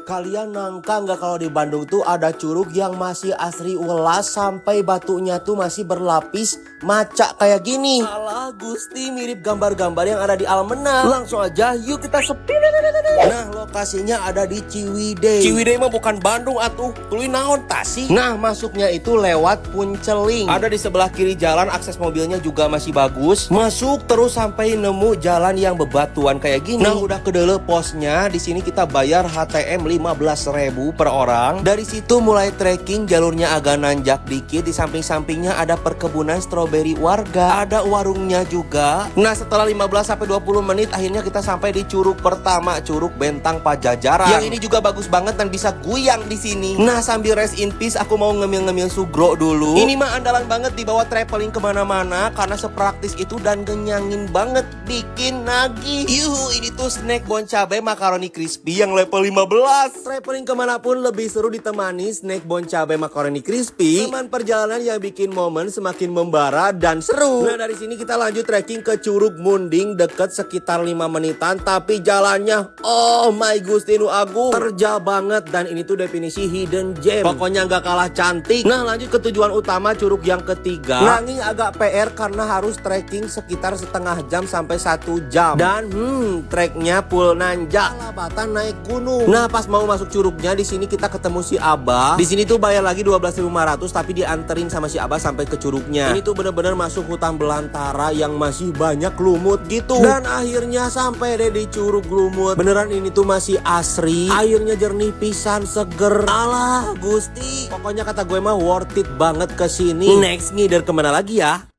Kalian nangka nggak kalau di Bandung tuh ada curug yang masih asri ulas sampai batunya tuh masih berlapis maca kayak gini. Alah Gusti, mirip gambar-gambar yang ada di Almena. Langsung aja yuk kita sepi. Nah lokasinya ada di Ciwidey. Ciwidey mah bukan Bandung atuh, tuluy naon Tasik. Nah masuknya itu lewat Punceling. Ada di sebelah kiri jalan, akses mobilnya juga masih bagus. Masuk terus sampai nemu jalan yang bebatuan kayak gini. Nah udah kedele posnya, di sini kita bayar HTM 15.000 per orang. Dari situ mulai trekking, jalurnya agak nanjak dikit. Di samping-sampingnya ada perkebunan stroberi warga, ada warungnya juga. Nah setelah 15-20 menit akhirnya kita sampai di curug pertama, Curug Bentang Pajajaran. Yang ini juga bagus banget dan bisa guyang di sini. Nah sambil rest in peace aku mau ngemil-ngemil sugro dulu. Ini mah andalan banget dibawa traveling kemana-mana karena sepraktis itu dan kenyangin banget, bikin nagih. Yuhu, ini tuh snack bon cabe makaroni crispy yang level 15. Traveling kemanapun lebih seru ditemani snack bon cabe makaroni crispy. Teman perjalanan yang bikin momen semakin membara dan seru. Nah dari sini kita lanjut trekking ke Curug Munding, deket sekitar 5 menitan. Tapi jalannya, oh my Gusti nu agung, terjal banget. Dan ini tuh definisi hidden gem, pokoknya nggak kalah cantik. Nah lanjut ke tujuan utama, curug yang ketiga. Nanging agak PR karena harus trekking sekitar setengah jam sampai 1 jam. Dan treknya full nanjak, labatan naik gunung. Nah pas mau masuk curugnya, di sini kita ketemu si Abah. Di sini tuh bayar lagi 12.500 tapi dianterin sama si Abah sampai ke curugnya. Ini tuh bener-bener masuk hutan belantara yang masih banyak lumut gitu. Dan akhirnya sampai deh di Curug Lumut. Beneran ini tuh masih asri, airnya jernih pisan, seger. Alah Gusti, pokoknya kata gue mah worth it banget kesini. Next ngider kemana lagi ya?